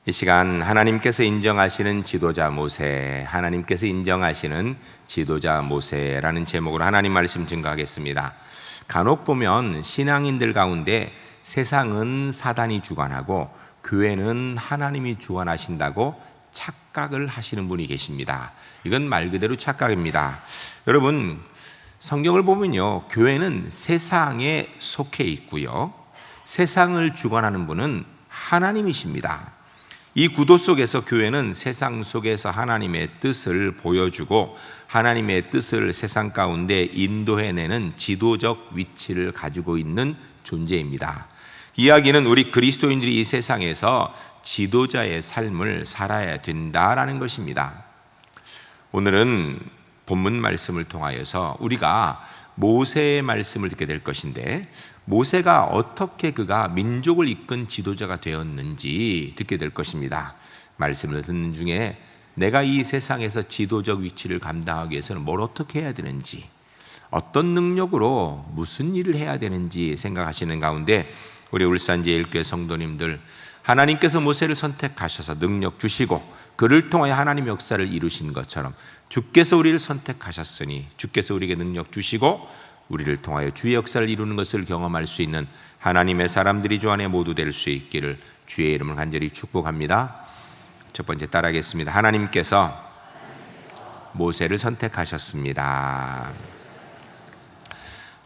이 시간 하나님께서 인정하시는 지도자 모세, 하나님께서 인정하시는 지도자 모세라는 제목으로 하나님 말씀 증거하겠습니다. 간혹 보면 신앙인들 가운데 세상은 사단이 주관하고 교회는 하나님이 주관하신다고 착각을 하시는 분이 계십니다. 이건 말 그대로 착각입니다. 여러분, 성경을 보면요, 교회는 세상에 속해 있고요, 세상을 주관하는 분은 하나님이십니다. 이 구도 속에서 교회는 세상 속에서 하나님의 뜻을 보여주고 하나님의 뜻을 세상 가운데 인도해내는 지도적 위치를 가지고 있는 존재입니다. 이야기는 우리 그리스도인들이 이 세상에서 지도자의 삶을 살아야 된다라는 것입니다. 오늘은 본문 말씀을 통하여서 우리가 모세의 말씀을 듣게 될 것인데, 모세가 어떻게 그가 민족을 이끈 지도자가 되었는지 듣게 될 것입니다. 말씀을 듣는 중에 내가 이 세상에서 지도적 위치를 감당하기 위해서는 뭘 어떻게 해야 되는지, 어떤 능력으로 무슨 일을 해야 되는지 생각하시는 가운데, 우리 울산제일교회 성도님들, 하나님께서 모세를 선택하셔서 능력 주시고 그를 통하여 하나님 역사를 이루신 것처럼 주께서 우리를 선택하셨으니 주께서 우리에게 능력 주시고 우리를 통하여 주의 역사를 이루는 것을 경험할 수 있는 하나님의 사람들이 주 안에 모두 될 수 있기를 주의 이름을 간절히 축복합니다. 첫 번째 따라하겠습니다. 하나님께서 모세를 선택하셨습니다.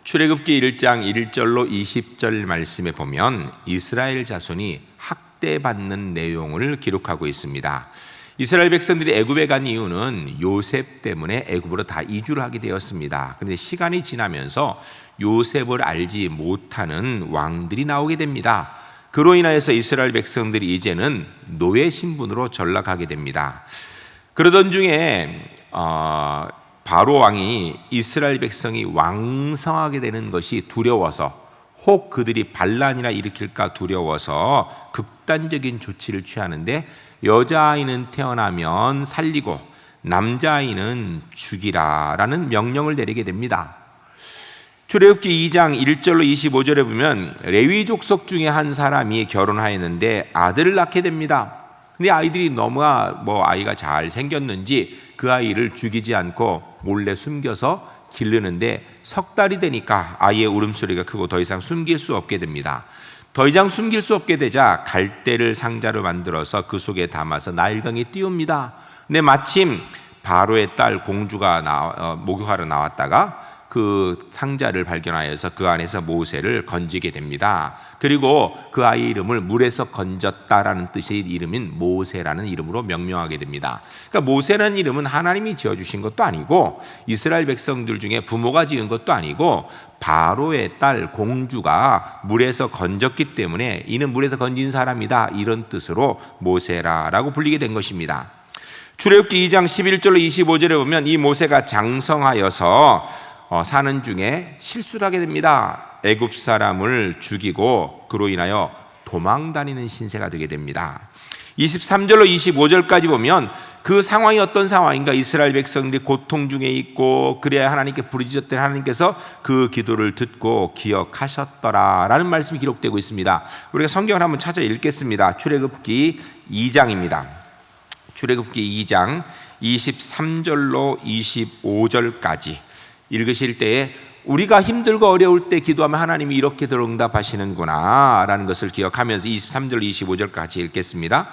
출애굽기 1장 1절로 20절 말씀에 보면 이스라엘 자손이 학대받는 내용을 기록하고 있습니다. 이스라엘 백성들이 애굽에 간 이유는 요셉 때문에 애굽으로 다 이주를 하게 되었습니다. 그런데 시간이 지나면서 요셉을 알지 못하는 왕들이 나오게 됩니다. 그로 인하여서 이스라엘 백성들이 이제는 노예 신분으로 전락하게 됩니다. 그러던 중에 바로 왕이 이스라엘 백성이 왕성하게 되는 것이 두려워서, 혹 그들이 반란이나 일으킬까 두려워서 극단적인 조치를 취하는데, 여자아이는 태어나면 살리고 남자아이는 죽이라라는 명령을 내리게 됩니다. 출애굽기 2장 1절로 25절에 보면 레위 족속 중에 한 사람이 결혼하였는데 아들을 낳게 됩니다. 근데 아이들이 너무나 아이가 잘 생겼는지 그 아이를 죽이지 않고 몰래 숨겨서 기르는데 석 달이 되니까 아이의 울음소리가 크고 더 이상 숨길 수 없게 됩니다. 더 이상 숨길 수 없게 되자 갈대를 상자로 만들어서 그 속에 담아서 나일강에 띄웁니다. 근데 마침 바로의 딸 공주가 목욕하러 나왔다가 그 상자를 발견하여서 그 안에서 모세를 건지게 됩니다. 그리고 그 아이 이름을 물에서 건졌다라는 뜻의 이름인 모세라는 이름으로 명명하게 됩니다. 그러니까 모세라는 이름은 하나님이 지어주신 것도 아니고 이스라엘 백성들 중에 부모가 지은 것도 아니고 바로의 딸 공주가 물에서 건졌기 때문에 이는 물에서 건진 사람이다, 이런 뜻으로 모세라라고 불리게 된 것입니다. 출애굽기 2장 11절로 25절에 보면 이 모세가 장성하여서 사는 중에 실수를 하게 됩니다. 애굽 사람을 죽이고 그로 인하여 도망다니는 신세가 되게 됩니다. 23절로 25절까지 보면 그 상황이 어떤 상황인가, 이스라엘 백성들이 고통 중에 있고 그래야 하나님께 부르짖었더니 하나님께서 그 기도를 듣고 기억하셨더라라는 말씀이 기록되고 있습니다. 우리가 성경을 한번 찾아 읽겠습니다. 출애굽기 2장입니다. 출애굽기 2장 23절로 25절까지 읽으실 때에 우리가 힘들고 어려울 때 기도하면 하나님이 이렇게 응답하시는구나 라는 것을 기억하면서 23절 25절까지 읽겠습니다.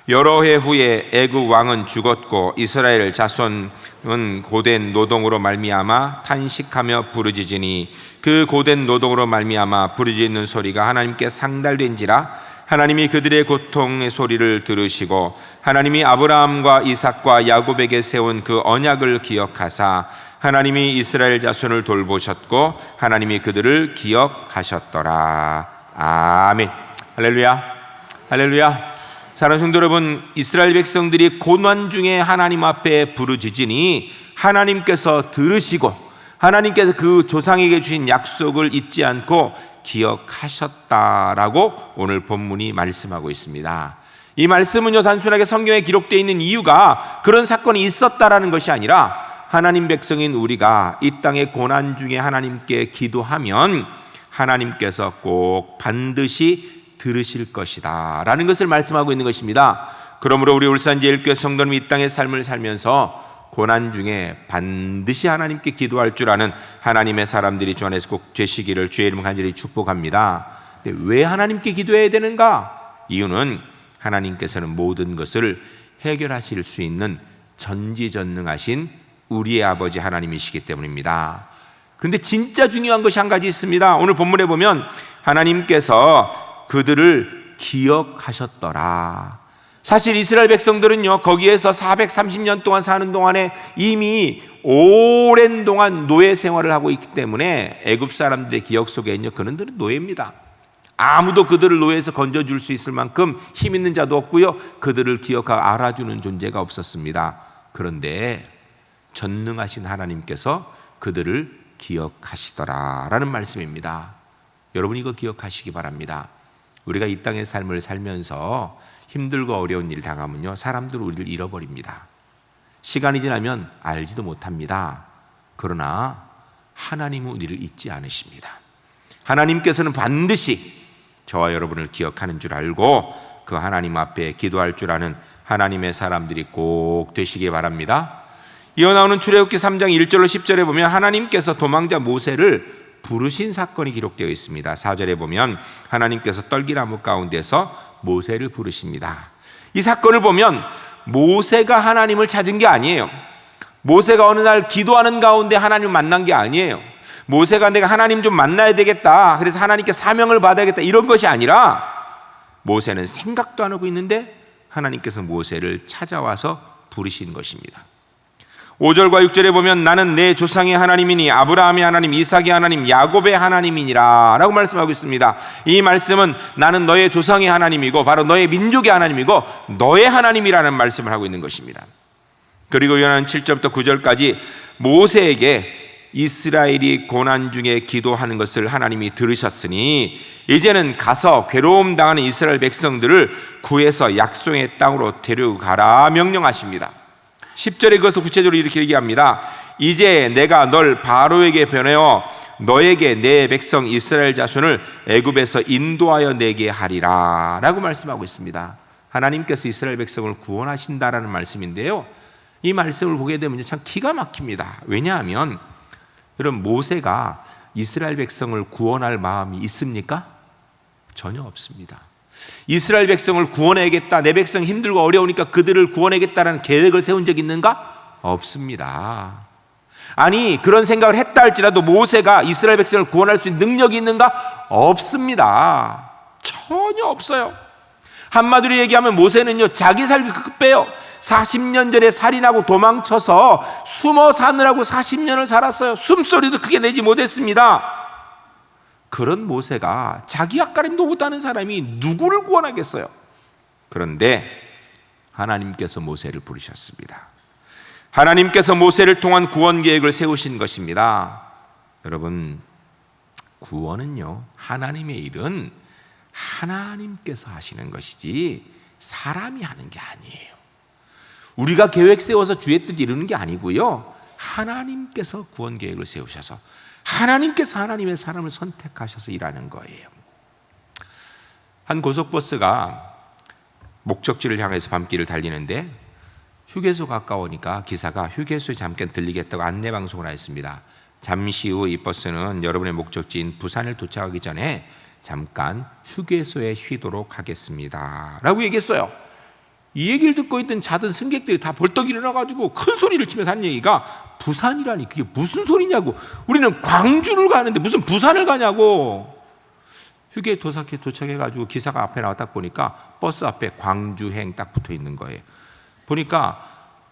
여러 해 후에 애굽 왕은 죽었고 이스라엘 자손은 고된 노동으로 말미암아 탄식하며 부르짖으니 그 고된 노동으로 말미암아 부르짖는 소리가 하나님께 상달된지라 하나님이 그들의 고통의 소리를 들으시고 하나님이 아브라함과 이삭과 야곱에게 세운 그 언약을 기억하사 하나님이 이스라엘 자손을 돌보셨고 하나님이 그들을 기억하셨더라. 아멘. 할렐루야. 할렐루야. 사랑하는 성도 여러분, 이스라엘 백성들이 고난 중에 하나님 앞에 부르짖으니 하나님께서 들으시고 하나님께서 그 조상에게 주신 약속을 잊지 않고 기억하셨다라고 오늘 본문이 말씀하고 있습니다. 이 말씀은요, 단순하게 성경에 기록되어 있는 이유가 그런 사건이 있었다라는 것이 아니라 하나님 백성인 우리가 이 땅의 고난 중에 하나님께 기도하면 하나님께서 꼭 반드시 들으실 것이다 라는 것을 말씀하고 있는 것입니다. 그러므로 우리 울산제일교회 성도는 이 땅의 삶을 살면서 고난 중에 반드시 하나님께 기도할 줄 아는 하나님의 사람들이 주 안에서 꼭 되시기를 주의 이름 간절히 축복합니다. 근데 왜 하나님께 기도해야 되는가? 이유는 하나님께서는 모든 것을 해결하실 수 있는 전지전능하신 우리의 아버지 하나님이시기 때문입니다. 그런데 진짜 중요한 것이 한 가지 있습니다. 오늘 본문에 보면 하나님께서 그들을 기억하셨더라. 사실 이스라엘 백성들은요, 거기에서 430년 동안 사는 동안에 이미 오랜 동안 노예 생활을 하고 있기 때문에 애굽 사람들의 기억 속에는요, 그들은 노예입니다. 아무도 그들을 노예에서 건져줄 수 있을 만큼 힘 있는 자도 없고요, 그들을 기억하고 알아주는 존재가 없었습니다. 그런데 전능하신 하나님께서 그들을 기억하시더라라는 말씀입니다. 여러분, 이거 기억하시기 바랍니다. 우리가 이 땅의 삶을 살면서 힘들고 어려운 일 당하면요, 사람들은 우리를 잃어버립니다. 시간이 지나면 알지도 못합니다. 그러나 하나님은 우리를 잊지 않으십니다. 하나님께서는 반드시 저와 여러분을 기억하는 줄 알고 그 하나님 앞에 기도할 줄 아는 하나님의 사람들이 꼭 되시기 바랍니다. 이어 나오는 출애굽기 3장 1절로 10절에 보면 하나님께서 도망자 모세를 부르신 사건이 기록되어 있습니다. 4절에 보면 하나님께서 떨기나무 가운데서 모세를 부르십니다. 이 사건을 보면 모세가 하나님을 찾은 게 아니에요. 모세가 어느 날 기도하는 가운데 하나님을 만난 게 아니에요. 모세가 내가 하나님 좀 만나야 되겠다, 그래서 하나님께 사명을 받아야겠다, 이런 것이 아니라 모세는 생각도 안 하고 있는데 하나님께서 모세를 찾아와서 부르신 것입니다. 5절과 6절에 보면 나는 내 조상의 하나님이니 아브라함의 하나님, 이삭의 하나님, 야곱의 하나님이니라 라고 말씀하고 있습니다. 이 말씀은 나는 너의 조상의 하나님이고 바로 너의 민족의 하나님이고 너의 하나님이라는 말씀을 하고 있는 것입니다. 그리고 요한은 7절부터 9절까지 모세에게 이스라엘이 고난 중에 기도하는 것을 하나님이 들으셨으니 이제는 가서 괴로움 당하는 이스라엘 백성들을 구해서 약속의 땅으로 데려가라 명령하십니다. 10절에 그것을 구체적으로 이렇게 얘기합니다. 이제 내가 널 바로에게 보내어 너에게 내 백성 이스라엘 자손을 애굽에서 인도하여 내게 하리라 라고 말씀하고 있습니다. 하나님께서 이스라엘 백성을 구원하신다라는 말씀인데요, 이 말씀을 보게 되면 참 기가 막힙니다. 왜냐하면 여러분, 모세가 이스라엘 백성을 구원할 마음이 있습니까? 전혀 없습니다. 이스라엘 백성을 구원해야겠다, 내 백성 힘들고 어려우니까 그들을 구원해야겠다는 계획을 세운 적이 있는가? 없습니다. 아니, 그런 생각을 했다 할지라도 모세가 이스라엘 백성을 구원할 수 있는 능력이 있는가? 없습니다. 전혀 없어요. 한마디로 얘기하면 모세는요, 자기 살기 급해요. 40년 전에 살인하고 도망쳐서 숨어 사느라고 40년을 살았어요. 숨소리도 크게 내지 못했습니다. 그런 모세가 자기 앞가림도 못하는 사람이 누구를 구원하겠어요? 그런데 하나님께서 모세를 부르셨습니다. 하나님께서 모세를 통한 구원 계획을 세우신 것입니다. 여러분, 구원은요, 하나님의 일은 하나님께서 하시는 것이지 사람이 하는 게 아니에요. 우리가 계획 세워서 주의 뜻 이루는 게 아니고요, 하나님께서 구원 계획을 세우셔서 하나님께서 하나님의 사람을 선택하셔서 일하는 거예요. 한 고속버스가 목적지를 향해서 밤길을 달리는데 휴게소 가까우니까 기사가 휴게소에 잠깐 들리겠다고 안내방송을 했습니다. 잠시 후 이 버스는 여러분의 목적지인 부산을 도착하기 전에 잠깐 휴게소에 쉬도록 하겠습니다 라고 얘기했어요. 이 얘기를 듣고 있던 자던 승객들이 다 벌떡 일어나가지고 큰 소리를 치면서 한 얘기가, 부산이라니 그게 무슨 소리냐고, 우리는 광주를 가는데 무슨 부산을 가냐고. 휴게 도착해가지고 기사가 앞에 나와 딱 보니까 버스 앞에 광주행 딱 붙어 있는 거예요. 보니까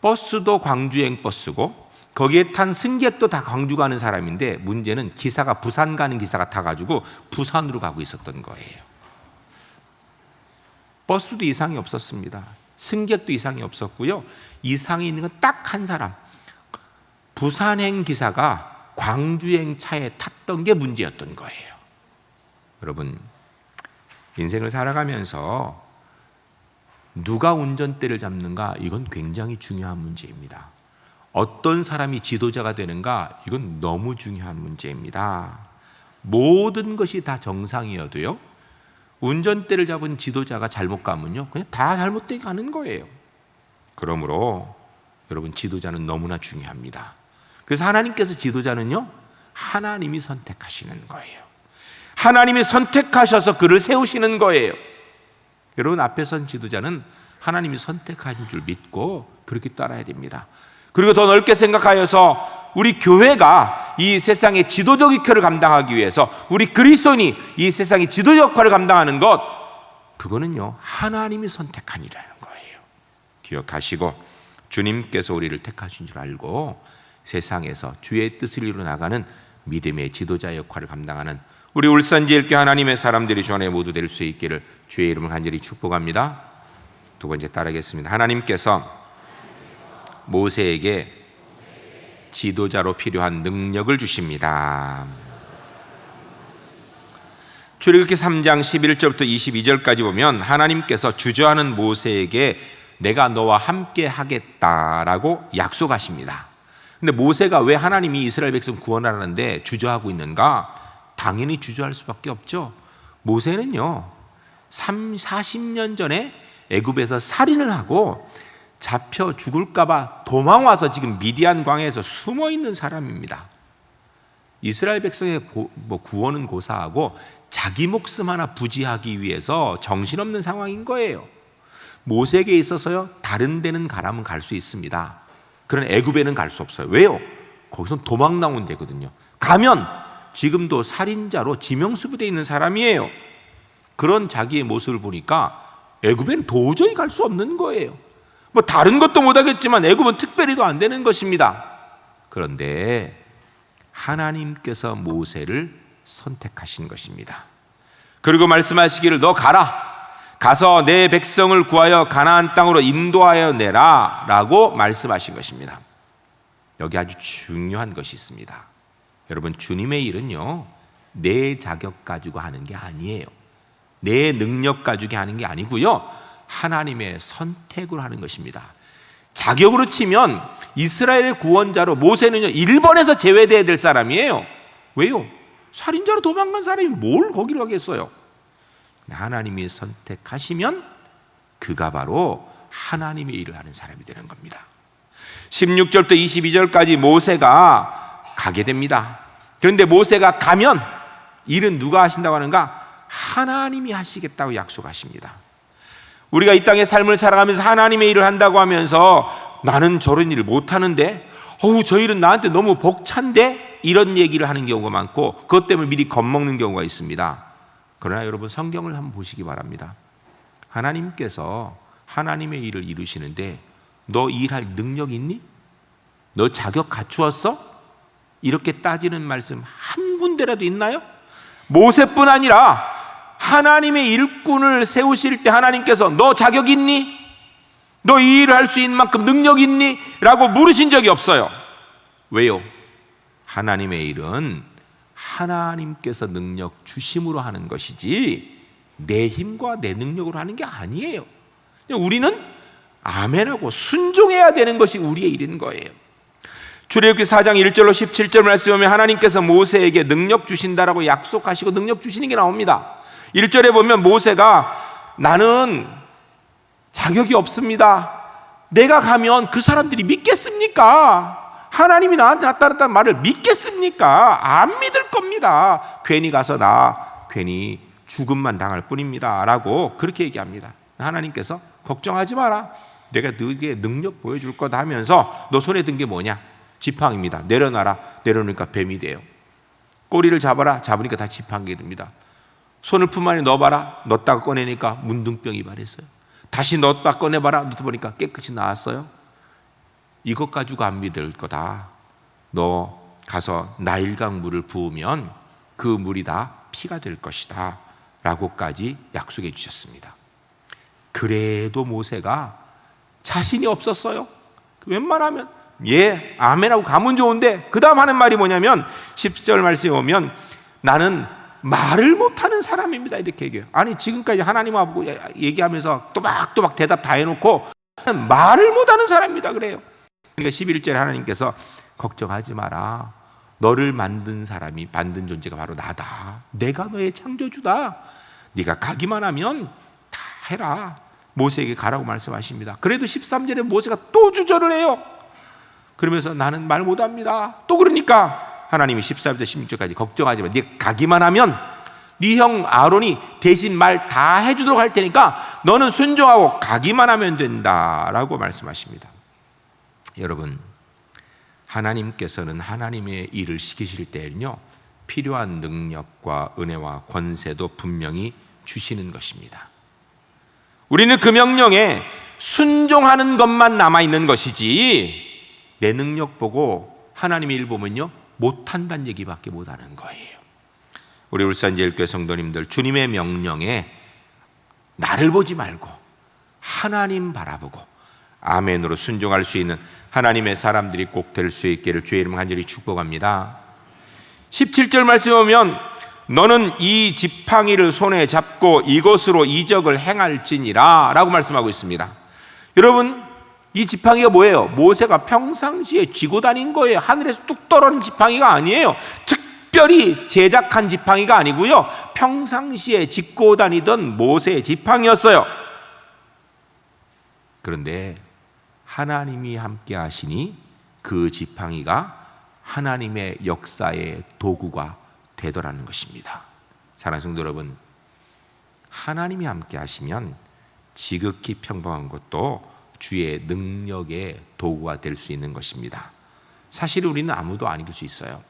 버스도 광주행 버스고 거기에 탄 승객도 다 광주 가는 사람인데, 문제는 기사가 부산 가는 기사가 타가지고 부산으로 가고 있었던 거예요. 버스도 이상이 없었습니다. 승객도 이상이 없었고요, 이상이 있는 건 딱 한 사람, 부산행 기사가 광주행 차에 탔던 게 문제였던 거예요. 여러분, 인생을 살아가면서 누가 운전대를 잡는가, 이건 굉장히 중요한 문제입니다. 어떤 사람이 지도자가 되는가, 이건 너무 중요한 문제입니다. 모든 것이 다 정상이어도요, 운전대를 잡은 지도자가 잘못 가면요, 그냥 다 잘못되게 가는 거예요. 그러므로 여러분, 지도자는 너무나 중요합니다. 그래서 하나님께서 지도자는요, 하나님이 선택하시는 거예요. 하나님이 선택하셔서 그를 세우시는 거예요. 여러분, 앞에 선 지도자는 하나님이 선택하신 줄 믿고 그렇게 따라야 됩니다. 그리고 더 넓게 생각하여서 우리 교회가 이 세상의 지도적 역할을 감당하기 위해서, 우리 그리스도인이 이 세상의 지도적 역할을 감당하는 것, 그거는요, 하나님이 선택한 일이라는 거예요. 기억하시고 주님께서 우리를 택하신 줄 알고 세상에서 주의 뜻을 이루어 나가는 믿음의 지도자 역할을 감당하는 우리 울산지엘교 하나님의 사람들이 주 안에 모두 될 수 있기를 주의 이름을 간절히 축복합니다. 두 번째 따르겠습니다. 하나님께서 모세에게 지도자로 필요한 능력을 주십니다. 출애굽기 3장 11절부터 22절까지 보면 하나님께서 주저하는 모세에게 내가 너와 함께 하겠다라고 약속하십니다. 근데 모세가 왜 하나님이 이스라엘 백성 구원하라는데 주저하고 있는가? 당연히 주저할 수밖에 없죠. 모세는요, 40년 전에 애굽에서 살인을 하고 잡혀 죽을까봐 도망와서 지금 미디안 광야에서 숨어 있는 사람입니다. 이스라엘 백성의 구원은 고사하고 자기 목숨 하나 부지하기 위해서 정신없는 상황인 거예요. 모세에게 있어서요, 다른 데는 가라면 갈 수 있습니다. 그런 애굽에는 갈 수 없어요. 왜요? 거기선 도망 나온 데거든요. 가면 지금도 살인자로 지명수부되어 있는 사람이에요. 그런 자기의 모습을 보니까 애굽에는 도저히 갈 수 없는 거예요. 뭐 다른 것도 못하겠지만 애굽은 특별히도 안 되는 것입니다. 그런데 하나님께서 모세를 선택하신 것입니다. 그리고 말씀하시기를 너 가서 내 백성을 구하여 가나안 땅으로 인도하여 내라 라고 말씀하신 것입니다. 여기 아주 중요한 것이 있습니다. 여러분, 주님의 일은요, 내 자격 가지고 하는 게 아니에요. 내 능력 가지고 하는 게 아니고요, 하나님의 선택으로 하는 것입니다. 자격으로 치면 이스라엘의 구원자로 모세는요, 1번에서 제외돼야 될 사람이에요. 왜요? 살인자로 도망간 사람이 뭘 거기로 가겠어요? 하나님이 선택하시면 그가 바로 하나님의 일을 하는 사람이 되는 겁니다. 16절부터 22절까지 모세가 가게 됩니다. 그런데 모세가 가면 일은 누가 하신다고 하는가? 하나님이 하시겠다고 약속하십니다. 우리가 이 땅의 삶을 살아가면서 하나님의 일을 한다고 하면서 나는 저런 일을 못하는데, 저 일은 나한테 너무 벅찬데, 이런 얘기를 하는 경우가 많고 그것 때문에 미리 겁먹는 경우가 있습니다. 그러나 여러분, 성경을 한번 보시기 바랍니다. 하나님께서 하나님의 일을 이루시는데 너 일할 능력 있니? 너 자격 갖추었어? 이렇게 따지는 말씀 한 군데라도 있나요? 모세뿐 아니라 하나님의 일꾼을 세우실 때 하나님께서 너 자격 있니? 너 이 일을 할 수 있는 만큼 능력 있니? 라고 물으신 적이 없어요. 왜요? 하나님의 일은 하나님께서 능력 주심으로 하는 것이지 내 힘과 내 능력으로 하는 게 아니에요. 우리는 아멘하고 순종해야 되는 것이 우리의 일인 거예요. 출애굽기 4장 1절로 17절 말씀에 보면 하나님께서 모세에게 능력 주신다라고 약속하시고 능력 주시는 게 나옵니다. 1절에 보면 모세가 나는 자격이 없습니다. 내가 가면 그 사람들이 믿겠습니까? 하나님이 나한테 나타났다는 말을 믿겠습니까? 안 믿을 겁니다. 괜히 가서 나 괜히 죽음만 당할 뿐입니다 라고 그렇게 얘기합니다. 하나님께서 걱정하지 마라, 내가 너에게 능력 보여줄 거다 하면서 너 손에 든 게 뭐냐? 지팡이입니다. 내려놔라. 내려놓으니까 뱀이 돼요. 꼬리를 잡아라. 잡으니까 다 지팡이가 됩니다. 손을 품 안에 넣어봐라. 넣었다가 꺼내니까 문둥병이 발했어요. 다시 넣었다 꺼내봐라. 넣다 보니까 깨끗이 나왔어요. 이것 가지고 안 믿을 거다. 너 가서 나일강 물을 부으면 그 물이 다 피가 될 것이다 라고까지 약속해 주셨습니다. 그래도 모세가 자신이 없었어요. 웬만하면 아멘하고 가면 좋은데 그 다음 하는 말이 뭐냐면 10절 말씀에 오면 나는 말을 못하는 사람입니다 이렇게 얘기해요. 아니, 지금까지 하나님하고 얘기하면서 또박또박 대답 다 해놓고 말을 못하는 사람입니다 그래요. 그러니까 11절에 하나님께서 걱정하지 마라. 너를 만든 사람이, 만든 존재가 바로 나다. 내가 너의 창조주다. 네가 가기만 하면 다 해라. 모세에게 가라고 말씀하십니다. 그래도 13절에 모세가 또 주저를 해요. 그러면서 나는 말 못합니다. 또 그러니까 하나님이 14절부터 16절까지 걱정하지 마. 네가 가기만 하면 네 형 아론이 대신 말 다 해주도록 할 테니까 너는 순종하고 가기만 하면 된다라고 말씀하십니다. 여러분, 하나님께서는 하나님의 일을 시키실 때는요, 필요한 능력과 은혜와 권세도 분명히 주시는 것입니다. 우리는 그 명령에 순종하는 것만 남아있는 것이지 내 능력 보고 하나님의 일 보면요, 못한다는 얘기밖에 못하는 거예요. 우리 울산제일교회 성도님들, 주님의 명령에 나를 보지 말고 하나님 바라보고 아멘으로 순종할 수 있는 하나님의 사람들이 꼭 될 수 있기를 주의 이름 간절히 축복합니다. 17절 말씀에 보면 너는 이 지팡이를 손에 잡고 이것으로 이적을 행할지니라 라고 말씀하고 있습니다. 여러분, 이 지팡이가 뭐예요? 모세가 평상시에 쥐고 다닌 거예요. 하늘에서 뚝 떨어진 지팡이가 아니에요. 특별히 제작한 지팡이가 아니고요, 평상시에 짚고 다니던 모세의 지팡이였어요. 그런데 하나님이 함께 하시니 그 지팡이가 하나님의 역사의 도구가 되더라는 것입니다. 사랑하는 성도 여러분, 하나님이 함께 하시면 지극히 평범한 것도 주의 능력의 도구가 될 수 있는 것입니다. 사실 우리는 아무도 안 이길 수 있어요.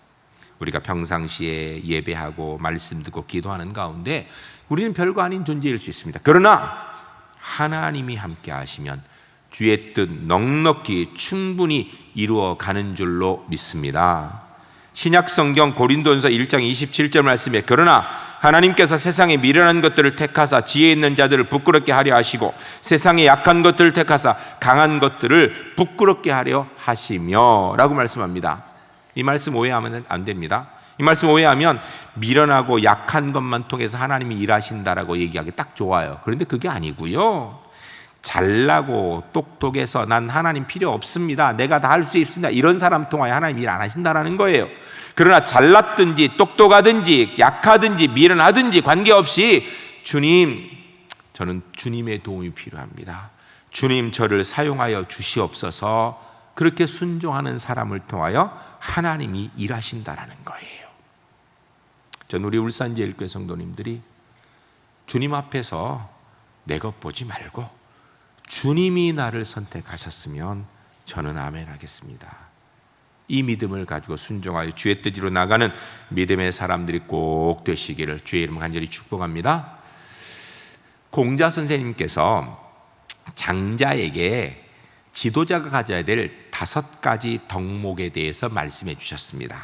우리가 평상시에 예배하고 말씀 듣고 기도하는 가운데 우리는 별거 아닌 존재일 수 있습니다. 그러나 하나님이 함께 하시면 주의 뜻 넉넉히 충분히 이루어가는 줄로 믿습니다. 신약성경 고린도전서 1장 27절 말씀에 그러나 하나님께서 세상에 미련한 것들을 택하사 지혜 있는 자들을 부끄럽게 하려 하시고 세상에 약한 것들을 택하사 강한 것들을 부끄럽게 하려 하시며 라고 말씀합니다. 이 말씀 오해하면 안 됩니다. 이 말씀 오해하면 미련하고 약한 것만 통해서 하나님이 일하신다라고 얘기하기 딱 좋아요. 그런데 그게 아니고요, 잘나고 똑똑해서 난 하나님 필요 없습니다, 내가 다 할 수 있습니다, 이런 사람 통하여 하나님 일 안 하신다라는 거예요. 그러나 잘났든지 똑똑하든지 약하든지 미련하든지 관계없이 주님, 저는 주님의 도움이 필요합니다, 주님 저를 사용하여 주시옵소서, 그렇게 순종하는 사람을 통하여 하나님이 일하신다라는 거예요. 전 우리 울산제일교회 성도님들이 주님 앞에서 내 것 보지 말고 주님이 나를 선택하셨으면 저는 아멘 하겠습니다. 이 믿음을 가지고 순종하여 주의 뜻대로 나가는 믿음의 사람들이 꼭 되시기를 주의 이름 간절히 축복합니다. 공자 선생님께서 장자에게 지도자가 가져야 될 5가지 덕목에 대해서 말씀해 주셨습니다.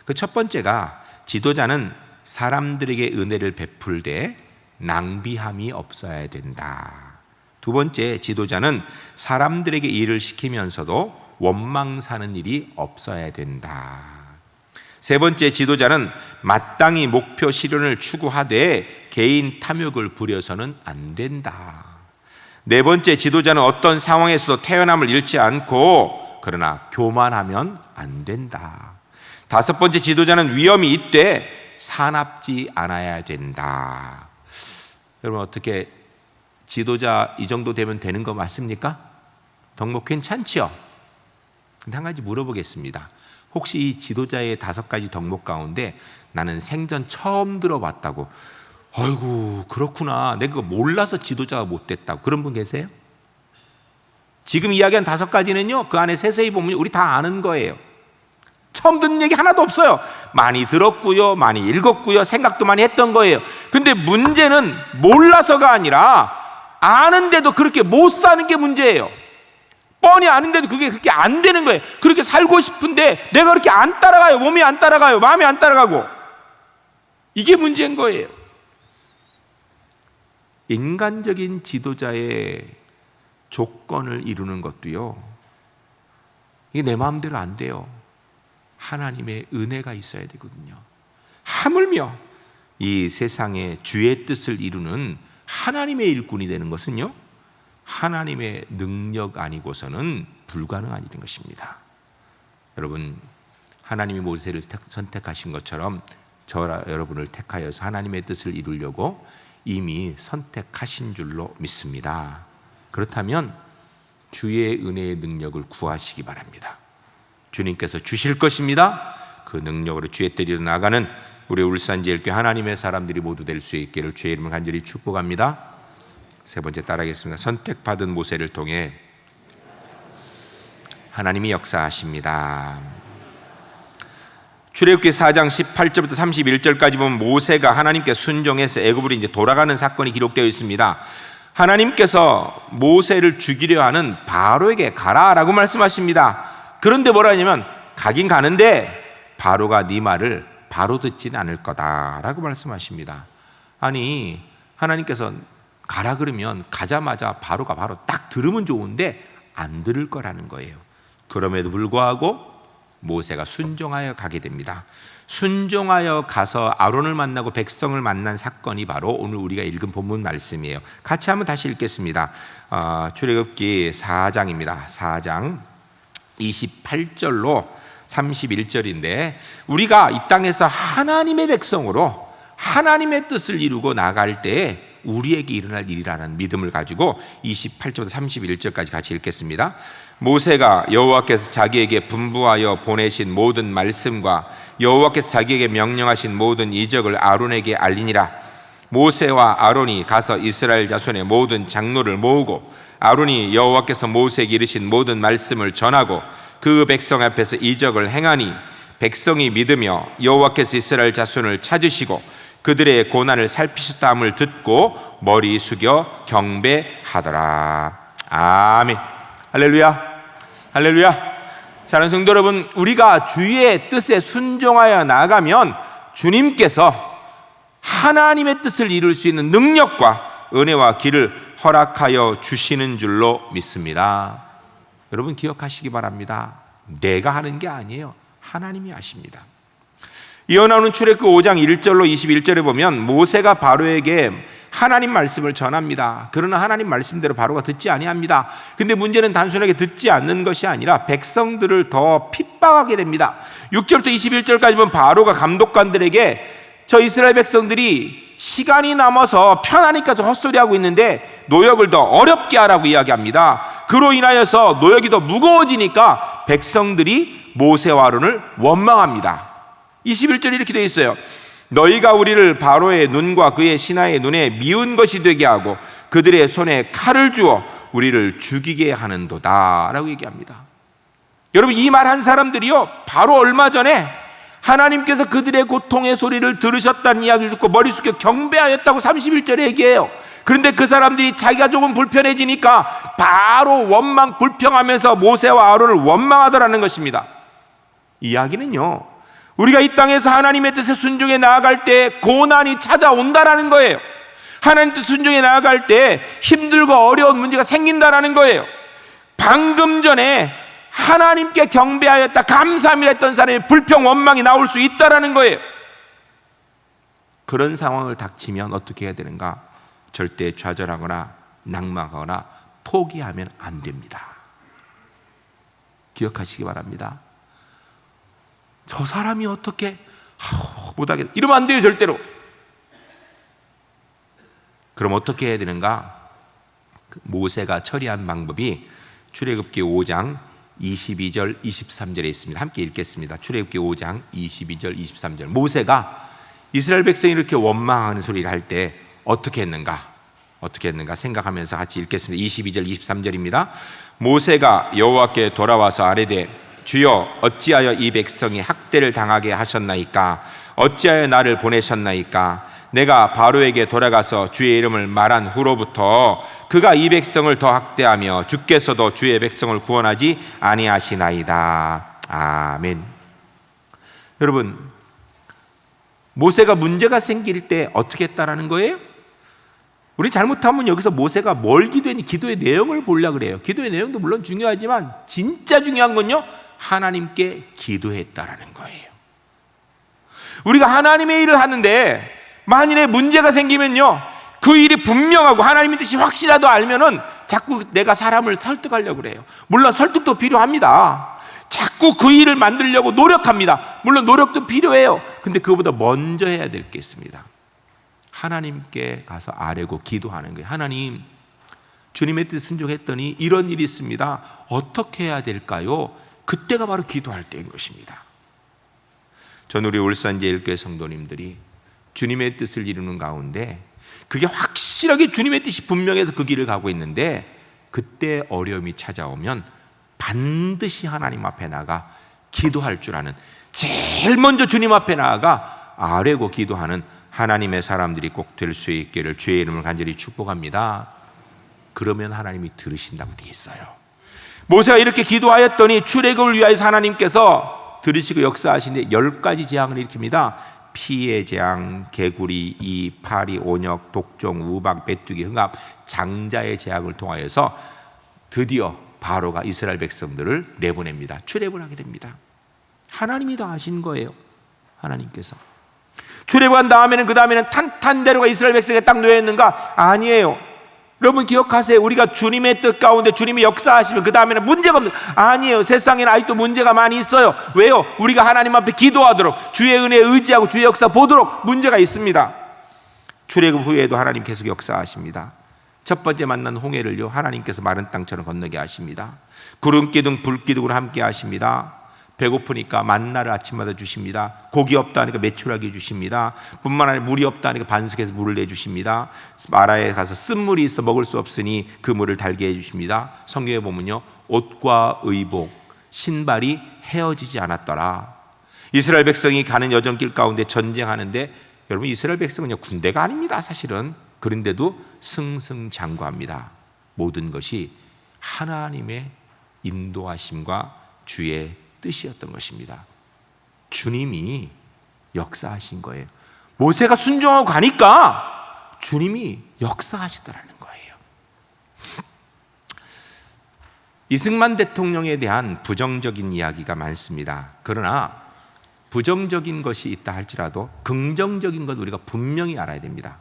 그 첫 번째가 지도자는 사람들에게 은혜를 베풀되 낭비함이 없어야 된다. 두 번째, 지도자는 사람들에게 일을 시키면서도 원망 사는 일이 없어야 된다. 세 번째, 지도자는 마땅히 목표 실현을 추구하되 개인 탐욕을 부려서는 안 된다. 네 번째, 지도자는 어떤 상황에서도 태연함을 잃지 않고 그러나 교만하면 안 된다. 다섯 번째, 지도자는 위험이 있되 사납지 않아야 된다. 여러분, 어떻게 지도자 이 정도 되면 되는 거 맞습니까? 덕목 괜찮죠? 근데 한 가지 물어보겠습니다. 혹시 이 지도자의 5가지 덕목 가운데 나는 생전 처음 들어봤다고, 아이고 그렇구나, 내가 그거 몰라서 지도자가 못 됐다고, 그런 분 계세요? 지금 이야기한 5가지는요, 그 안에 세세히 보면 우리 다 아는 거예요. 처음 듣는 얘기 하나도 없어요. 많이 들었고요, 많이 읽었고요, 생각도 많이 했던 거예요. 근데 문제는 몰라서가 아니라 아는데도 그렇게 못 사는 게 문제예요. 뻔히 아는데도 그게 그렇게 안 되는 거예요. 그렇게 살고 싶은데 내가 그렇게 안 따라가요. 몸이 안 따라가요. 마음이 안 따라가고. 이게 문제인 거예요. 인간적인 지도자의 조건을 이루는 것도요, 이게 내 마음대로 안 돼요. 하나님의 은혜가 있어야 되거든요. 하물며 이 세상에 주의 뜻을 이루는 하나님의 일꾼이 되는 것은요, 하나님의 능력 아니고서는 불가능한 일인 것입니다. 여러분, 하나님이 모세를 선택하신 것처럼 저와 여러분을 택하여서 하나님의 뜻을 이루려고 이미 선택하신 줄로 믿습니다. 그렇다면 주의 은혜의 능력을 구하시기 바랍니다. 주님께서 주실 것입니다. 그 능력으로 주의 뜻대로 나가는 우리 울산제일교회 하나님의 사람들이 모두 될 수 있기를 주의 이름으로 간절히 축복합니다. 세 번째 따라하겠습니다. 선택받은 모세를 통해 하나님이 역사하십니다. 출애굽기 4장 18절부터 31절까지 보면 모세가 하나님께 순종해서 애굽으로 이제 돌아가는 사건이 기록되어 있습니다. 하나님께서 모세를 죽이려 하는 바로에게 가라라고 말씀하십니다. 그런데 뭐라 하냐면 가긴 가는데 바로가 네 말을 바로 듣지는 않을 거다라고 말씀하십니다. 아니, 하나님께서 가라 그러면 가자마자 바로가 바로 딱 들으면 좋은데 안 들을 거라는 거예요. 그럼에도 불구하고 모세가 순종하여 가게 됩니다. 순종하여 가서 아론을 만나고 백성을 만난 사건이 바로 오늘 우리가 읽은 본문 말씀이에요. 같이 한번 다시 읽겠습니다. 출애굽기 4장입니다. 4장 28절로 31절인데 우리가 이 땅에서 하나님의 백성으로 하나님의 뜻을 이루고 나갈 때 우리에게 일어날 일이라는 믿음을 가지고 28절부터 31절까지 같이 읽겠습니다. 모세가 여호와께서 자기에게 분부하여 보내신 모든 말씀과 여호와께서 자기에게 명령하신 모든 이적을 아론에게 알리니라. 모세와 아론이 가서 이스라엘 자손의 모든 장로를 모으고 아론이 여호와께서 모세에게 이르신 모든 말씀을 전하고 그 백성 앞에서 이적을 행하니 백성이 믿으며 여호와께서 이스라엘 자손을 찾으시고 그들의 고난을 살피셨다함을 듣고 머리 숙여 경배하더라. 아멘. 할렐루야. 할렐루야. 사랑하는 성도 여러분, 우리가 주의 뜻에 순종하여 나가면 주님께서 하나님의 뜻을 이룰 수 있는 능력과 은혜와 길을 허락하여 주시는 줄로 믿습니다. 여러분 기억하시기 바랍니다. 내가 하는 게 아니에요. 하나님이 하십니다. 이어 나오는 출애굽기 5장 1절로 21절에 보면 모세가 바로에게 하나님 말씀을 전합니다. 그러나 하나님 말씀대로 바로가 듣지 아니합니다. 근데 문제는 단순하게 듣지 않는 것이 아니라 백성들을 더 핍박하게 됩니다. 6절부터 21절까지 보면 바로가 감독관들에게 저 이스라엘 백성들이 시간이 남아서 편하니까 저 헛소리하고 있는데 노역을 더 어렵게 하라고 이야기합니다. 그로 인하여서 노역이 더 무거워지니까 백성들이 모세와 아론을 원망합니다. 21절에 이렇게 되어 있어요. 너희가 우리를 바로의 눈과 그의 신하의 눈에 미운 것이 되게 하고 그들의 손에 칼을 주어 우리를 죽이게 하는도다 라고 얘기합니다. 여러분 이 말 한 사람들이요 바로 얼마 전에 하나님께서 그들의 고통의 소리를 들으셨다는 이야기를 듣고 머리 숙여 경배하였다고 31절에 얘기해요. 그런데 그 사람들이 자기가 조금 불편해지니까 바로 원망 불평하면서 모세와 아론을 원망하더라는 것입니다. 이야기는요 우리가 이 땅에서 하나님의 뜻에 순종해 나아갈 때 고난이 찾아온다라는 거예요. 하나님 뜻 순종해 나아갈 때 힘들고 어려운 문제가 생긴다라는 거예요. 방금 전에 하나님께 경배하였다 감사합니다 했던 사람이 불평 원망이 나올 수 있다라는 거예요. 그런 상황을 닥치면 어떻게 해야 되는가? 절대 좌절하거나 낙망하거나 포기하면 안 됩니다. 기억하시기 바랍니다. 저 사람이 어떻게 못하겠다 이러면 안 돼요. 절대로. 그럼 어떻게 해야 되는가? 모세가 처리한 방법이 출애굽기 5장 22절 23절에 있습니다. 함께 읽겠습니다. 출애굽기 5장 22절 23절. 모세가 이스라엘 백성이 이렇게 원망하는 소리를 할 때 어떻게 했는가 생각하면서 같이 읽겠습니다. 22절 23절입니다. 모세가 여호와께 돌아와서 아뢰되 주여 어찌하여 이 백성이 학대를 당하게 하셨나이까? 어찌하여 나를 보내셨나이까? 내가 바로에게 돌아가서 주의 이름을 말한 후로부터 그가 이 백성을 더 학대하며 주께서도 주의 백성을 구원하지 아니하시나이다. 아멘. 여러분 모세가 문제가 생길 때 어떻게 했다라는 거예요? 우리 잘못하면 여기서 모세가 뭘 기도했니? 기도의 내용을 보려고 그래요. 기도의 내용도 물론 중요하지만 진짜 중요한 건요 하나님께 기도했다라는 거예요. 우리가 하나님의 일을 하는데 만일에 문제가 생기면요 그 일이 분명하고 하나님의 뜻이 확실하도 알면은 자꾸 내가 사람을 설득하려고 그래요. 물론 설득도 필요합니다. 자꾸 그 일을 만들려고 노력합니다. 물론 노력도 필요해요. 근데 그거보다 먼저 해야 될 게 있습니다. 하나님께 가서 아뢰고 기도하는 거예요. 하나님, 주님의 뜻 순종했더니 이런 일이 있습니다. 어떻게 해야 될까요? 그때가 바로 기도할 때인 것입니다. 전 우리 울산제일교회 성도님들이 주님의 뜻을 이루는 가운데 그게 확실하게 주님의 뜻이 분명해서 그 길을 가고 있는데, 그때 어려움이 찾아오면 반드시 하나님 앞에 나가 기도할 줄 아는, 제일 먼저 주님 앞에 나아가 아뢰고 기도하는 하나님의 사람들이 꼭 될 수 있기를 주의 이름을 간절히 축복합니다. 그러면 하나님이 들으신다고 되어 있어요. 모세가 이렇게 기도하였더니 출애굽을 위하여서 하나님께서 들으시고 역사하시는데 10가지 재앙을 일으킵니다. 피의 재앙, 개구리, 이, 파리, 온역, 독종, 우박, 메뚜기, 흥합, 장자의 재앙을 통하여서 드디어 바로가 이스라엘 백성들을 내보냅니다. 출애굽을 하게 됩니다. 하나님이 다 하신 거예요. 하나님께서 출애굽한 다음에는, 그 다음에는 탄탄대로가 이스라엘 백성에 딱 놓여 있는가? 아니에요. 여러분 기억하세요. 우리가 주님의 뜻 가운데 주님이 역사하시면 그 다음에는 문제가 없는, 아니에요. 세상에는 아직도 문제가 많이 있어요. 왜요? 우리가 하나님 앞에 기도하도록, 주의 은혜에 의지하고 주의 역사 보도록 문제가 있습니다. 출애굽 후에도 하나님 계속 역사하십니다. 첫 번째 만난 홍해를요, 하나님께서 마른 땅처럼 건너게 하십니다. 구름 기둥 불 기둥으로 함께 하십니다. 배고프니까 만나를 아침마다 주십니다. 고기 없다 하니까 메추라기 주십니다. 뿐만 아니라 물이 없다 하니까 반석에서 물을 내주십니다. 마라에 가서 쓴물이 있어 먹을 수 없으니 그 물을 달게 해주십니다. 성경에 보면요, 옷과 의복, 신발이 헤어지지 않았더라. 이스라엘 백성이 가는 여정길 가운데 전쟁하는데, 여러분 이스라엘 백성은요 군대가 아닙니다. 사실은. 그런데도 승승장구합니다. 모든 것이 하나님의 인도하심과 주의 뜻이었던 것입니다. 주님이 역사하신 거예요. 모세가 순종하고 가니까 주님이 역사하시더라는 거예요. 이승만 대통령에 대한 부정적인 이야기가 많습니다. 그러나 부정적인 것이 있다 할지라도 긍정적인 것 우리가 분명히 알아야 됩니다.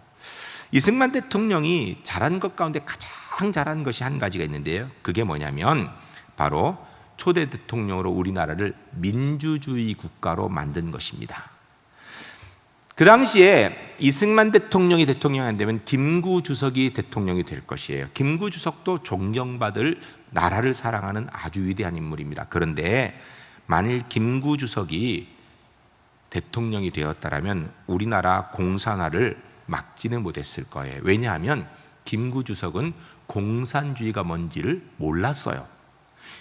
이승만 대통령이 잘한 것 가운데 가장 잘한 것이 한 가지가 있는데요, 그게 뭐냐면 바로 초대 대통령으로 우리나라를 민주주의 국가로 만든 것입니다. 그 당시에 이승만 대통령이 대통령이 안 되면 김구 주석이 대통령이 될 것이에요. 김구 주석도 존경받을, 나라를 사랑하는 아주 위대한 인물입니다. 그런데 만일 김구 주석이 대통령이 되었다면 우리나라 공산화를 막지는 못했을 거예요. 왜냐하면 김구 주석은 공산주의가 뭔지를 몰랐어요.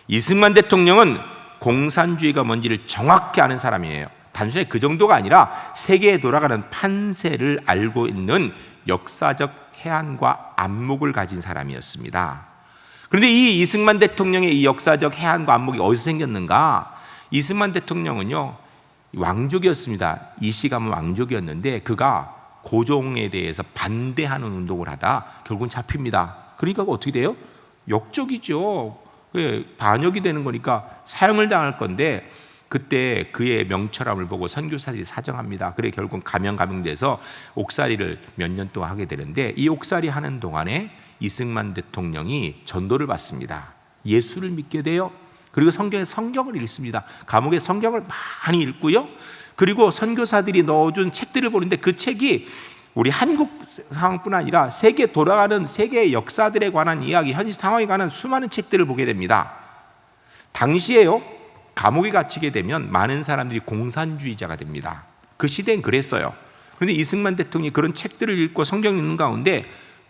이승만 대통령은 공산주의가 뭔지를 정확히 아는 사람이에요. 단순히 그 정도가 아니라 세계에 돌아가는 판세를 알고 있는 역사적 해안과 안목을 가진 사람이었습니다. 그런데 이 이승만 대통령의 이 역사적 해안과 안목이 어디서 생겼는가? 이승만 대통령은요 왕족이었습니다. 이씨가문 왕족이었는데 그가 고종에 대해서 반대하는 운동을 하다 결국은 잡힙니다. 그러니까 어떻게 돼요? 역적이죠. 반역이 되는 거니까 사형을 당할 건데, 그때 그의 명철함을 보고 선교사들이 사정합니다. 그래 결국 감형돼서 옥살이를 몇 년 동안 하게 되는데, 이 옥살이 하는 동안에 이승만 대통령이 전도를 받습니다. 예수를 믿게 돼요. 그리고 성경을 읽습니다. 감옥에 성경을 많이 읽고요. 그리고 선교사들이 넣어준 책들을 보는데 그 책이 우리 한국 상황뿐 아니라 세계 돌아가는 세계의 역사들에 관한 이야기, 현실 상황에 관한 수많은 책들을 보게 됩니다. 당시에요, 감옥에 갇히게 되면 많은 사람들이 공산주의자가 됩니다. 그 시대엔 그랬어요. 그런데 이승만 대통령이 그런 책들을 읽고 성경 읽는 가운데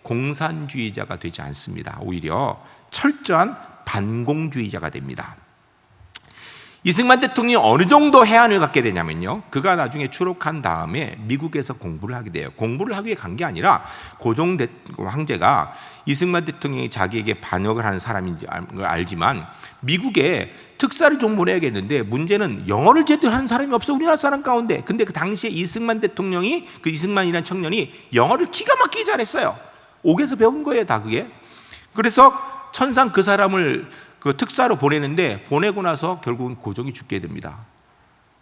공산주의자가 되지 않습니다. 오히려 철저한 반공주의자가 됩니다. 이승만 대통령이 어느 정도 해안을 갖게 되냐면요, 그가 나중에 추록한 다음에 미국에서 공부를 하게 돼요. 공부를 하기 위해 간 게 아니라 고종 황제가 이승만 대통령이 자기에게 반역을 하는 사람인지 걸 알지만 미국에 특사를 좀 보내야겠는데 문제는 영어를 제대로 하는 사람이 없어, 우리나라 사람 가운데. 근데 그 당시에 이승만 대통령이, 그 이승만이라는 청년이 영어를 기가 막히게 잘했어요. 옥에서 배운 거예요, 다 그게. 그래서 천상 그 사람을 그 특사로 보내는데, 보내고 나서 결국은 고종이 죽게 됩니다.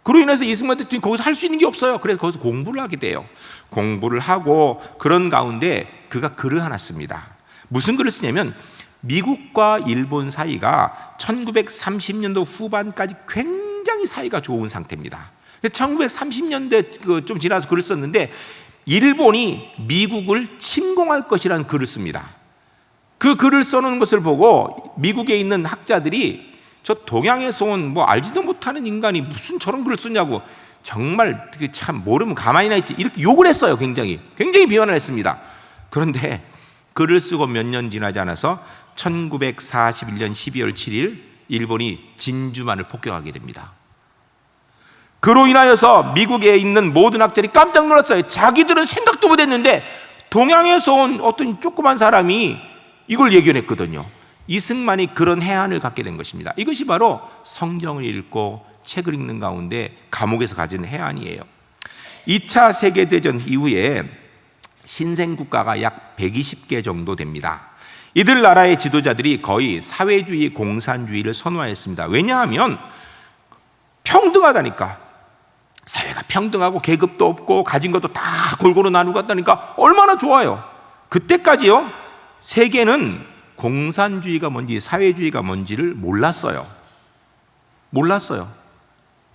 그로 인해서 이승만 대통령이 거기서 할 수 있는 게 없어요. 그래서 거기서 공부를 하게 돼요. 공부를 하고 그런 가운데 그가 글을 하나 씁니다. 무슨 글을 쓰냐면, 미국과 일본 사이가 1930년도 후반까지 굉장히 사이가 좋은 상태입니다. 1930년대 좀 지나서 글을 썼는데, 일본이 미국을 침공할 것이라는 글을 씁니다. 그 글을 써놓은 것을 보고 미국에 있는 학자들이 저 동양에서 온 뭐 알지도 못하는 인간이 무슨 저런 글을 쓰냐고, 정말 참 모르면 가만히나 있지, 이렇게 욕을 했어요. 굉장히 비난을 했습니다. 그런데 글을 쓰고 몇 년 지나지 않아서 1941년 12월 7일 일본이 진주만을 폭격하게 됩니다. 그로 인하여서 미국에 있는 모든 학자들이 깜짝 놀랐어요. 자기들은 생각도 못했는데 동양에서 온 어떤 조그만 사람이 이걸 예견했거든요. 이승만이 그런 해안을 갖게 된 것입니다. 이것이 바로 성경을 읽고 책을 읽는 가운데 감옥에서 가진 해안이에요. 2차 세계대전 이후에 신생국가가 약 120개 정도 됩니다. 이들 나라의 지도자들이 거의 사회주의, 공산주의를 선호했습니다. 왜냐하면 평등하다니까. 사회가 평등하고 계급도 없고 가진 것도 다 골고루 나누고 한다니까 얼마나 좋아요. 그때까지요, 세계는 공산주의가 뭔지 사회주의가 뭔지를 몰랐어요.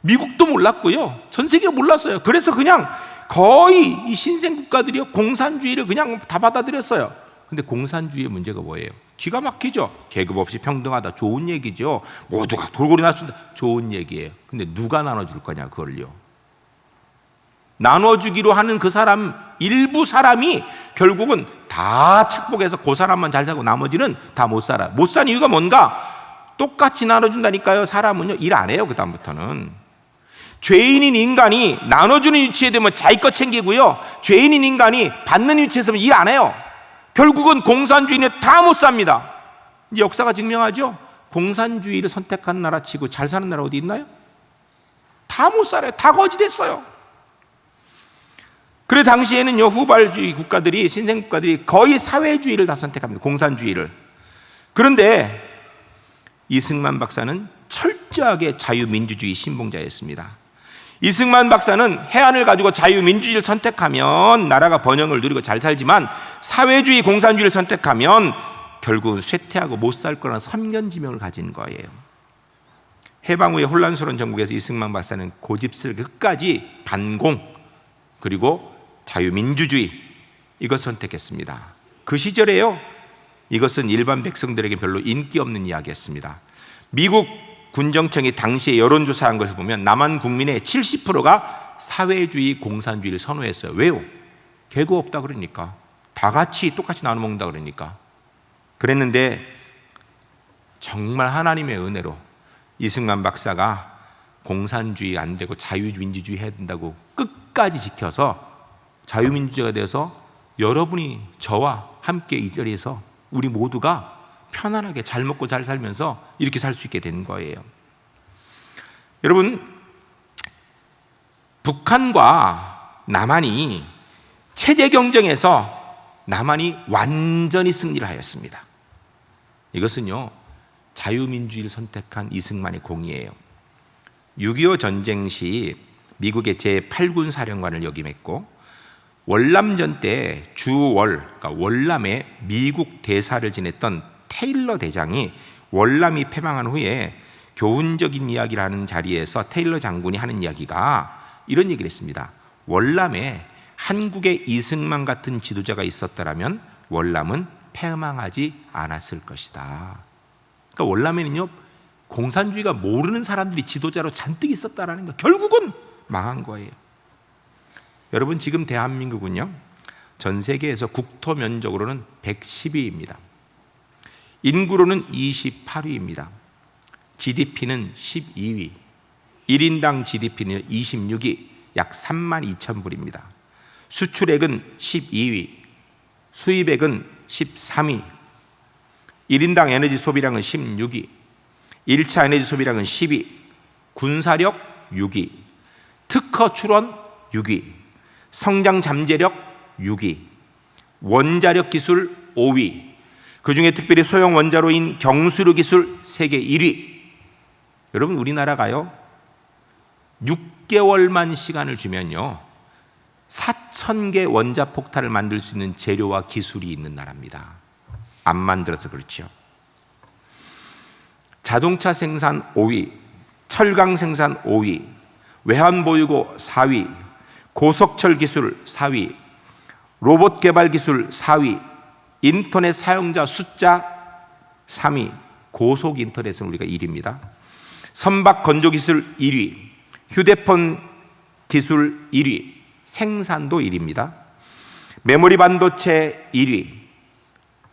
미국도 몰랐고요, 전 세계가 몰랐어요. 그래서 그냥 거의 이 신생 국가들이 공산주의를 그냥 다 받아들였어요. 근데 공산주의의 문제가 뭐예요? 기가 막히죠. 계급 없이 평등하다, 좋은 얘기죠. 모두가 골고루 나눈다, 좋은 얘기예요. 근데 누가 나눠줄 거냐, 그걸요. 나눠주기로 하는 그 사람, 일부 사람이 결국은 다 착복해서 그 사람만 잘 살고 나머지는 다 못 살아. 못 사는 이유가 뭔가? 똑같이 나눠준다니까요. 사람은요, 일 안 해요. 그 다음부터는. 죄인인 인간이 나눠주는 위치에 되면 자기 거 챙기고요, 죄인인 인간이 받는 위치에서 일 안 해요. 결국은 공산주의는 다 못 삽니다. 역사가 증명하죠. 공산주의를 선택한 나라 치고 잘 사는 나라 어디 있나요? 다 못 살아요. 다 거지 됐어요. 그래 당시에는요, 후발주의 국가들이, 신생 국가들이 거의 사회주의를 다 선택합니다. 공산주의를. 그런데 이승만 박사는 철저하게 자유민주주의 신봉자였습니다. 이승만 박사는 해안을 가지고 자유민주주의를 선택하면 나라가 번영을 누리고 잘 살지만 사회주의, 공산주의를 선택하면 결국은 쇠퇴하고 못 살 거라는 선견지명을 가진 거예요. 해방 후에 혼란스러운 전국에서 이승만 박사는 고집스럽게 끝까지 반공, 그리고 자유민주주의, 이것 선택했습니다. 그 시절에요, 이것은 일반 백성들에게 별로 인기 없는 이야기였습니다. 미국 군정청이 당시에 여론조사한 것을 보면 남한 국민의 70%가 사회주의, 공산주의를 선호했어요. 왜요? 계급 없다 그러니까, 다 같이 똑같이 나눠 먹는다 그러니까. 그랬는데 정말 하나님의 은혜로 이승만 박사가 공산주의 안 되고 자유민주주의 해야 된다고 끝까지 지켜서 자유민주주의가 되어서 여러분이 저와 함께 이 자리에서 우리 모두가 편안하게 잘 먹고 잘 살면서 이렇게 살 수 있게 된 거예요. 여러분, 북한과 남한이 체제 경쟁에서 남한이 완전히 승리를 하였습니다. 이것은요, 자유민주주의를 선택한 이승만의 공이에요. 6.25 전쟁 시 미국의 제8군 사령관을 역임했고, 월남전 때 주월, 그러니까 월남에 미국 대사를 지냈던 테일러 대장이 월남이 패망한 후에 교훈적인 이야기를 하는 자리에서 테일러 장군이 하는 이야기가 이런 얘기를 했습니다. 월남에 한국의 이승만 같은 지도자가 있었더라면 월남은 패망하지 않았을 것이다. 그러니까 월남에는요, 공산주의가 모르는 사람들이 지도자로 잔뜩 있었다라는 거, 결국은 망한 거예요. 여러분, 지금 대한민국은요, 전 세계에서 국토 면적으로는 110위입니다. 인구로는 28위입니다. GDP는 12위. 1인당 GDP는 26위, 약 32,000불입니다. 수출액은 12위, 수입액은 13위, 1인당 에너지 소비량은 16위, 1차 에너지 소비량은 10위, 군사력 6위, 특허 출원 6위, 성장 잠재력 6위, 원자력 기술 5위, 그 중에 특별히 소형 원자로인 경수료 기술 세계 1위. 여러분, 우리나라가요, 6개월만 시간을 주면요, 4,000개 원자폭탄을 만들 수 있는 재료와 기술이 있는 나라입니다. 안 만들어서 그렇죠. 자동차 생산 5위, 철강 생산 5위, 외환보유고 4위, 고속철 기술 4위, 로봇 개발 기술 4위, 인터넷 사용자 숫자 3위, 고속 인터넷은 우리가 1위입니다. 선박 건조 기술 1위, 휴대폰 기술 1위, 생산도 1위입니다. 메모리 반도체 1위,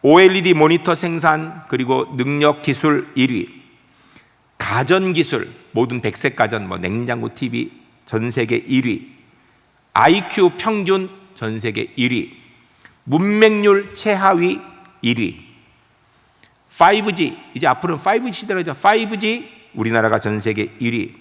OLED 모니터 생산 그리고 능력 기술 1위, 가전 기술 모든 백색 가전 냉장고, TV 전 세계 1위, IQ 평균 전 세계 1위, 문맹률 최하위 1위, 5G 이제 앞으로는 5G 시대라죠. 5G 우리나라가 전 세계 1위.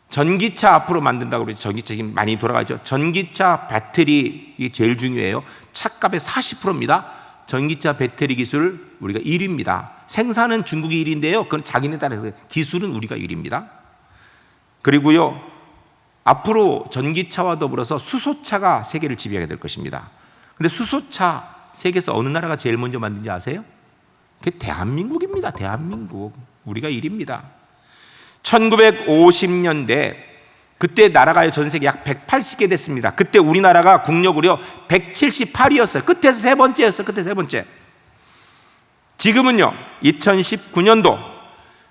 전기차 앞으로 만든다고 그러죠. 전기차 지금 많이 돌아가죠. 전기차 배터리 이게 제일 중요해요. 차값의 40%입니다. 전기차 배터리 기술 우리가 1위입니다. 생산은 중국이 1위인데요. 그건 자기네 따라서 기술은 우리가 1위입니다. 그리고요, 앞으로 전기차와 더불어서 수소차가 세계를 지배하게 될 것입니다. 근데 수소차 세계에서 어느 나라가 제일 먼저 만든지 아세요? 그게 대한민국입니다. 대한민국. 우리가 1위입니다. 1950년대 그때 나라가 전 세계 약 180개 됐습니다. 그때 우리나라가 국력으로 178위였어요. 끝에서 세 번째였어요. 끝에 세 번째. 지금은요, 2019년도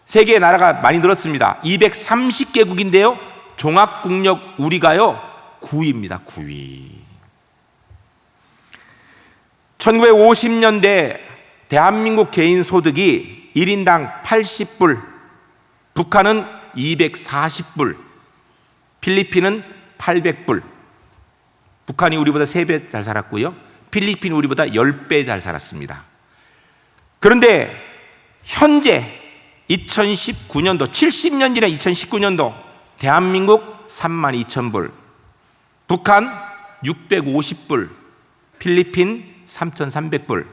세계 나라가 많이 늘었습니다. 230개국인데요, 종합국력 우리가요 9위입니다. 9위. 1950년대 대한민국 개인 소득이 1인당 80불, 북한은 240불, 필리핀은 800불. 북한이 우리보다 3배 잘 살았고요, 필리핀이 우리보다 10배 잘 살았습니다. 그런데 현재 2019년도 70년 전에 2019년도 대한민국 32,000불, 북한 650불, 필리핀 3,300불.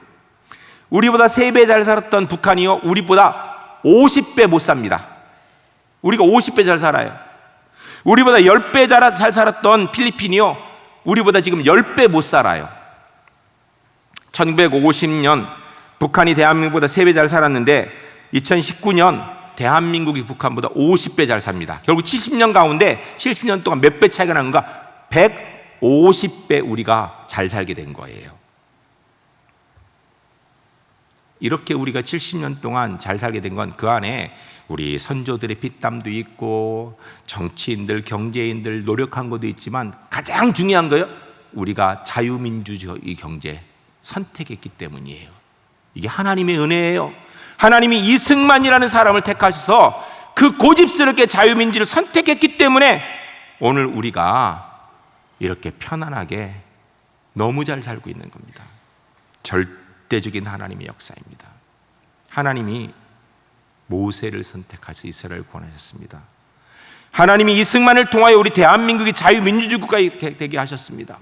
우리보다 3배 잘 살았던 북한이요, 우리보다 50배 못 삽니다. 우리가 50배 잘 살아요. 우리보다 10배 잘 살았던 필리핀이요, 우리보다 지금 10배 못 살아요. 1950년 북한이 대한민국보다 3배 잘 살았는데 2019년 대한민국이 북한보다 50배 잘 삽니다. 결국 70년 가운데 70년 동안 몇 배 차이가 나는가? 150배 우리가 잘 살게 된 거예요. 이렇게 우리가 70년 동안 잘 살게 된 건 그 안에 우리 선조들의 피땀도 있고 정치인들, 경제인들 노력한 것도 있지만 가장 중요한 거예요. 우리가 자유민주주의 경제 선택했기 때문이에요. 이게 하나님의 은혜예요. 하나님이 이승만이라는 사람을 택하셔서 그 고집스럽게 자유민주를 선택했기 때문에 오늘 우리가 이렇게 편안하게 너무 잘 살고 있는 겁니다. 절대적인 하나님의 역사입니다. 하나님이 모세를 선택하셔서 이스라엘을 구원하셨습니다. 하나님이 이승만을 통하여 우리 대한민국이 자유민주주의 국가가 되게 하셨습니다.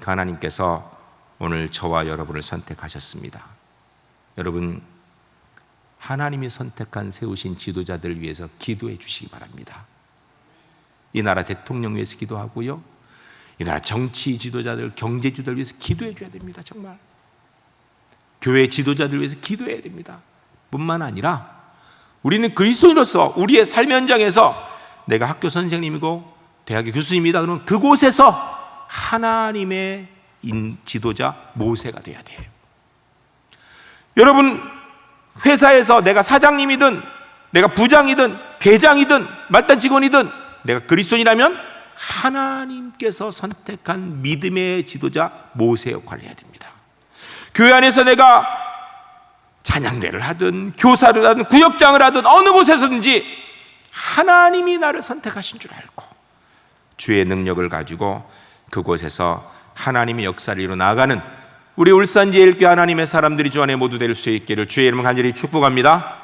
그 하나님께서 오늘 저와 여러분을 선택하셨습니다. 여러분, 하나님이 선택한 세우신 지도자들을 위해서 기도해 주시기 바랍니다. 이 나라 대통령 위해서 기도하고요, 이 나라 정치 지도자들, 경제 지도자들 위해서 기도해 줘야 됩니다. 정말 교회 지도자들 위해서 기도해야 됩니다. 뿐만 아니라 우리는 그리스도인으로서 우리의 삶 현장에서 내가 학교 선생님이고 대학의 교수님이다 그러면 그곳에서 하나님의 지도자 모세가 돼야 돼요. 여러분, 회사에서 내가 사장님이든 내가 부장이든 계장이든 말단 직원이든 내가 그리스도인이라면 하나님께서 선택한 믿음의 지도자 모세 역할을 해야 됩니다. 교회 안에서 내가 찬양대를 하든 교사를 하든 구역장을 하든 어느 곳에서든지 하나님이 나를 선택하신 줄 알고 주의 능력을 가지고 그곳에서 하나님의 역사를 이루어 나아가는 우리 울산제일교회 하나님의 사람들이 주 안에 모두 될 수 있기를 주의 이름으로 간절히 축복합니다.